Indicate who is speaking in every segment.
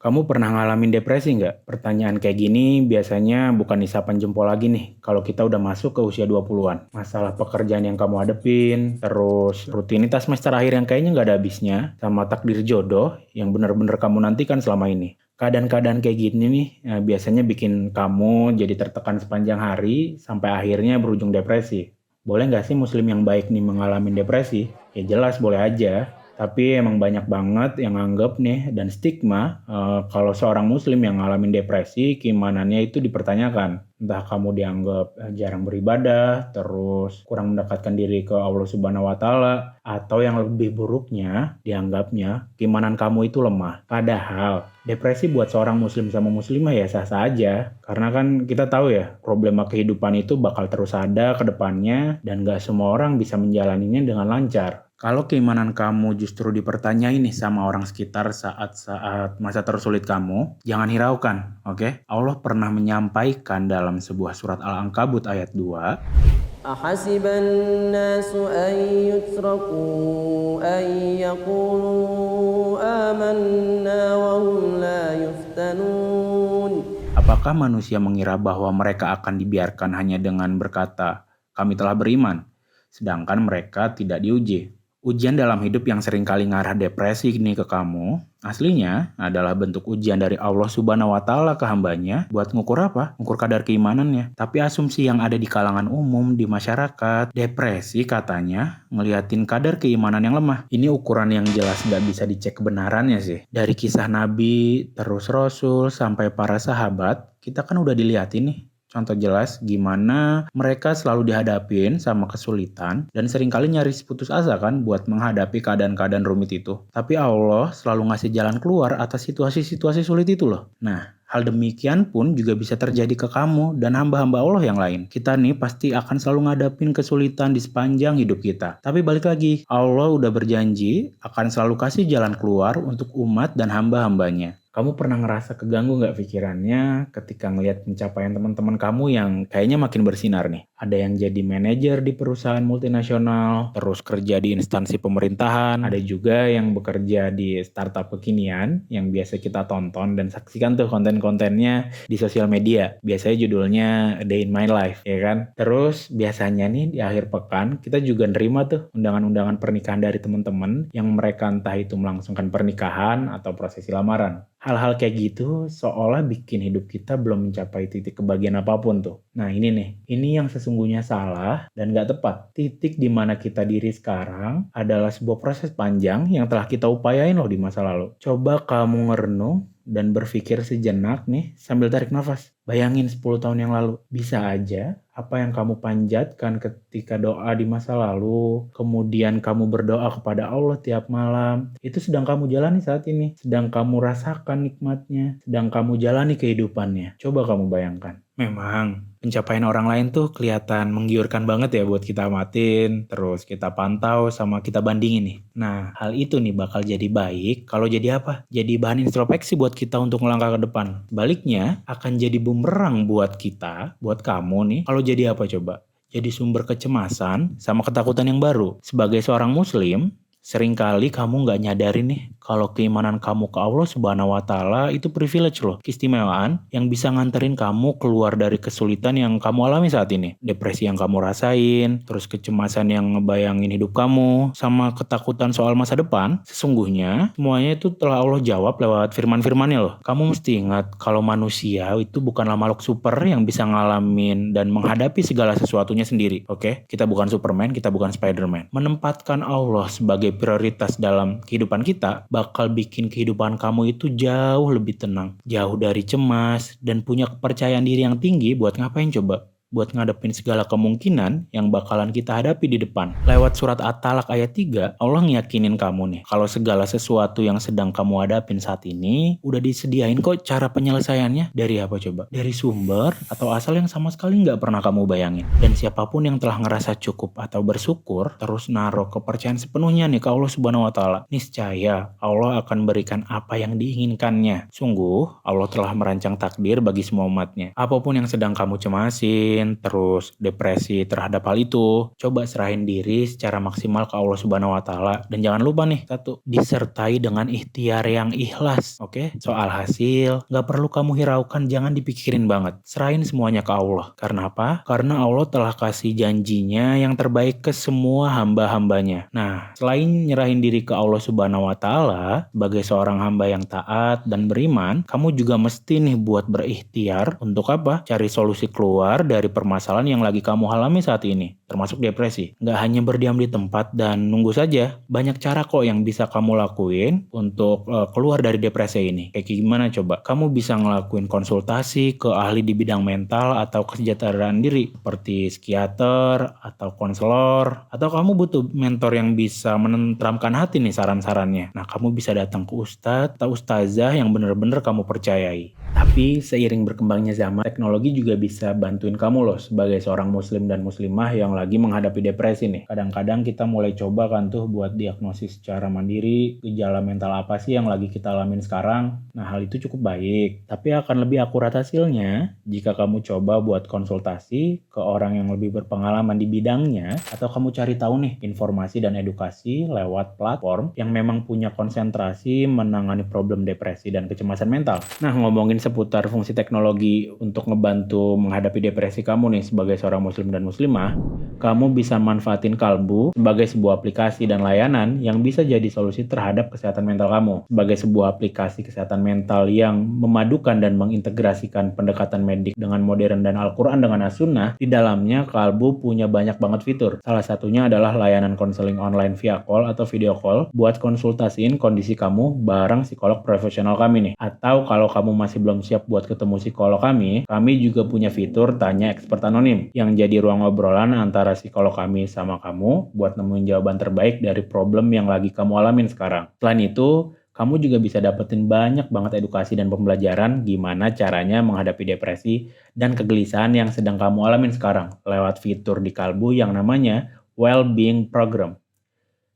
Speaker 1: Kamu pernah ngalamin depresi nggak? Pertanyaan kayak gini biasanya bukan isapan jempol lagi nih kalau kita udah masuk ke usia 20-an. Masalah pekerjaan yang kamu hadepin, terus rutinitas semester akhir yang kayaknya nggak ada habisnya, sama takdir jodoh yang bener-bener kamu nantikan selama ini. Keadaan-keadaan kayak gini nih biasanya bikin kamu jadi tertekan sepanjang hari sampai akhirnya berujung depresi. Boleh nggak sih muslim yang baik nih mengalami depresi? Ya jelas boleh aja. Tapi emang banyak banget yang anggap nih dan stigma kalau seorang muslim yang ngalamin depresi, keimanannya itu dipertanyakan. Entah kamu dianggap jarang beribadah, terus kurang mendekatkan diri ke Allah Subhanahu wa Ta'ala, atau yang lebih buruknya dianggapnya keimanan kamu itu lemah. Padahal depresi buat seorang muslim sama muslimah ya sah-sah aja. Karena kan kita tahu ya, problema kehidupan itu bakal terus ada ke depannya dan gak semua orang bisa menjalaninya dengan lancar. Kalau keimanan kamu justru dipertanyain nih sama orang sekitar saat-saat masa tersulit kamu, jangan hiraukan, oke? Allah pernah menyampaikan dalam sebuah surat Al-Ankabut ayat 2,
Speaker 2: أحسب الناس أن يتركوا أن يقولوا آمنا وهم لا يفتنون.
Speaker 1: apakah manusia mengira bahwa mereka akan dibiarkan hanya dengan berkata, kami telah beriman, sedangkan mereka tidak diuji? Ujian dalam hidup yang seringkali ngarah depresi nih ke kamu, aslinya adalah bentuk ujian dari Allah Subhanahu wa Ta'ala ke hambanya buat ngukur apa? Ngukur kadar keimanannya. Tapi asumsi yang ada di kalangan umum, di masyarakat, depresi katanya ngeliatin kadar keimanan yang lemah. Ini ukuran yang jelas nggak bisa dicek kebenarannya sih. Dari kisah Nabi, terus Rasul, sampai para sahabat, kita kan udah dilihatin nih. Contoh jelas gimana mereka selalu dihadapin sama kesulitan dan seringkali nyaris putus asa kan buat menghadapi keadaan-keadaan rumit itu. Tapi Allah selalu ngasih jalan keluar atas situasi-situasi sulit itu loh. Nah, hal demikian pun juga bisa terjadi ke kamu dan hamba-hamba Allah yang lain. Kita nih pasti akan selalu ngadapin kesulitan di sepanjang hidup kita. Tapi balik lagi, Allah udah berjanji akan selalu kasih jalan keluar untuk umat dan hamba-hambanya. Kamu pernah ngerasa keganggu nggak pikirannya ketika ngelihat pencapaian teman-teman kamu yang kayaknya makin bersinar nih? Ada yang jadi manajer di perusahaan multinasional, terus kerja di instansi pemerintahan, ada juga yang bekerja di startup kekinian yang biasa kita tonton dan saksikan tuh konten-kontennya di sosial media. Biasanya judulnya Day in My Life, ya kan? Terus biasanya nih di akhir pekan kita juga nerima tuh undangan-undangan pernikahan dari teman-teman yang mereka entah itu melangsungkan pernikahan atau prosesi lamaran. Hal-hal kayak gitu seolah bikin hidup kita belum mencapai titik kebahagiaan apapun tuh. Nah ini nih, ini yang sesungguhnya salah dan gak tepat. Titik di mana kita diri sekarang adalah sebuah proses panjang yang telah kita upayain loh di masa lalu. Coba kamu ngerenung dan berpikir sejenak nih sambil tarik nafas. Bayangin 10 tahun yang lalu, bisa aja apa yang kamu panjatkan ketika doa di masa lalu, kemudian kamu berdoa kepada Allah tiap malam, itu sedang kamu jalani saat ini, sedang kamu rasakan nikmatnya, sedang kamu jalani kehidupannya. Coba kamu bayangkan. Memang, pencapaian orang lain tuh kelihatan menggiurkan banget ya buat kita amatin, terus kita pantau sama kita bandingin nih. Nah, hal itu nih bakal jadi baik kalau jadi apa? Jadi bahan introspeksi buat kita untuk melangkah ke depan. Baliknya, akan jadi bumerang buat kita, buat kamu nih, kalau jadi apa coba? Jadi sumber kecemasan sama ketakutan yang baru. Sebagai seorang muslim, seringkali kamu nggak nyadarin nih kalau keimanan kamu ke Allah Subhanahu wa Ta'ala itu privilege loh, keistimewaan yang bisa nganterin kamu keluar dari kesulitan yang kamu alami saat ini. Depresi yang kamu rasain, terus kecemasan yang ngebayangin hidup kamu, sama ketakutan soal masa depan, sesungguhnya semuanya itu telah Allah jawab lewat firman-firmannya loh. Kamu mesti ingat kalau manusia itu bukanlah makhluk super yang bisa ngalamin dan menghadapi segala sesuatunya sendiri. Oke? Kita bukan Superman, kita bukan Spider-Man. Menempatkan Allah sebagai prioritas dalam kehidupan kita bakal bikin kehidupan kamu itu jauh lebih tenang, jauh dari cemas, dan punya kepercayaan diri yang tinggi buat ngapain coba? Buat ngadepin segala kemungkinan yang bakalan kita hadapi di depan. Lewat surat At-Talaq ayat 3, Allah ngiyakinin kamu nih, kalau segala sesuatu yang sedang kamu hadapin saat ini, udah disediain kok cara penyelesaiannya. Dari apa coba? Dari sumber atau asal yang sama sekali nggak pernah kamu bayangin. Dan siapapun yang telah ngerasa cukup atau bersyukur, terus naruh kepercayaan sepenuhnya nih ke Allah Subhanahu wa Ta'ala, niscaya Allah akan berikan apa yang diinginkannya. Sungguh, Allah telah merancang takdir bagi semua umatnya. Apapun yang sedang kamu cemasin, mungkin terus depresi terhadap hal itu. Coba serahin diri secara maksimal ke Allah Subhanahu wa Ta'ala. Dan jangan lupa nih, satu, disertai dengan ikhtiar yang ikhlas. Oke? Soal hasil, gak perlu kamu hiraukan, jangan dipikirin banget. Serahin semuanya ke Allah. Karena apa? Karena Allah telah kasih janjinya yang terbaik ke semua hamba-hambanya. Nah, selain nyerahin diri ke Allah Subhanahu wa Ta'ala, sebagai seorang hamba yang taat dan beriman, kamu juga mesti nih buat berikhtiar untuk apa? Cari solusi keluar dari permasalahan yang lagi kamu alami saat ini, termasuk depresi. Nggak hanya berdiam di tempat dan nunggu saja, banyak cara kok yang bisa kamu lakuin untuk keluar dari depresi ini. Kayak gimana coba? Kamu bisa ngelakuin konsultasi ke ahli di bidang mental atau kesejahteraan diri, seperti psikiater atau konselor, atau kamu butuh mentor yang bisa menenteramkan hati nih saran-sarannya. Nah, kamu bisa datang ke ustadz atau ustazah yang benar-benar kamu percayai. Tapi seiring berkembangnya zaman, teknologi juga bisa bantuin kamu loh sebagai seorang muslim dan muslimah yang lagi menghadapi depresi nih. Kadang-kadang kita mulai coba kan tuh buat diagnosis secara mandiri, gejala mental apa sih yang lagi kita alamin sekarang. Nah, hal itu cukup baik, tapi akan lebih akurat hasilnya jika kamu coba buat konsultasi ke orang yang lebih berpengalaman di bidangnya, atau kamu cari tahu nih informasi dan edukasi lewat platform yang memang punya konsentrasi menangani problem depresi dan kecemasan mental. Nah, ngomongin seputar fungsi teknologi untuk ngebantu menghadapi depresi kamu nih sebagai seorang muslim dan muslimah, kamu bisa manfaatin Kalbu sebagai sebuah aplikasi dan layanan yang bisa jadi solusi terhadap kesehatan mental kamu. Sebagai sebuah aplikasi kesehatan mental yang memadukan dan mengintegrasikan pendekatan medik dengan modern dan Al-Quran dengan As-Sunnah, di dalamnya Kalbu punya banyak banget fitur. Salah satunya adalah layanan konseling online via call atau video call buat konsultasiin kondisi kamu bareng psikolog profesional kami nih. Atau kalau kamu masih belum siap buat ketemu psikolog kami juga punya fitur tanya expert anonim yang jadi ruang obrolan antara psikolog kami sama kamu buat nemuin jawaban terbaik dari problem yang lagi kamu alamin sekarang. Selain itu, kamu juga bisa dapetin banyak banget edukasi dan pembelajaran gimana caranya menghadapi depresi dan kegelisahan yang sedang kamu alamin sekarang lewat fitur di Kalbu yang namanya Well-Being Program.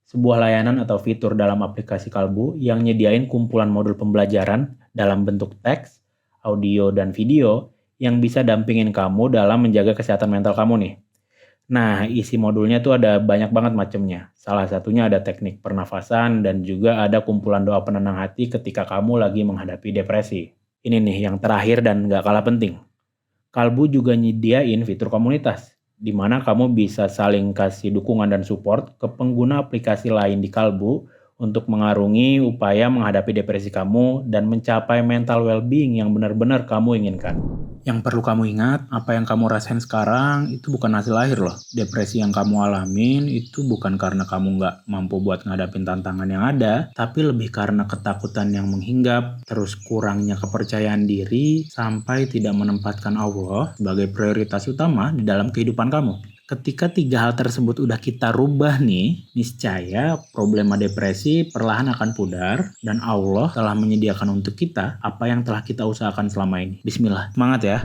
Speaker 1: Sebuah layanan atau fitur dalam aplikasi Kalbu yang nyediain kumpulan modul pembelajaran dalam bentuk teks, audio, dan video yang bisa dampingin kamu dalam menjaga kesehatan mental kamu nih. Nah, isi modulnya tuh ada banyak banget macamnya. Salah satunya ada teknik pernafasan dan juga ada kumpulan doa penenang hati ketika kamu lagi menghadapi depresi. Ini nih yang terakhir dan gak kalah penting. Kalbu juga nyediain fitur komunitas, di mana kamu bisa saling kasih dukungan dan support ke pengguna aplikasi lain di Kalbu untuk mengarungi upaya menghadapi depresi kamu dan mencapai mental well-being yang benar-benar kamu inginkan. Yang perlu kamu ingat, apa yang kamu rasain sekarang itu bukan hasil akhir loh. Depresi yang kamu alamin itu bukan karena kamu nggak mampu buat ngadapin tantangan yang ada, tapi lebih karena ketakutan yang menghinggap, terus kurangnya kepercayaan diri, sampai tidak menempatkan Allah sebagai prioritas utama di dalam kehidupan kamu. Ketika 3 hal tersebut udah kita rubah nih, niscaya problema depresi perlahan akan pudar dan Allah telah menyediakan untuk kita apa yang telah kita usahakan selama ini. Bismillah, semangat ya!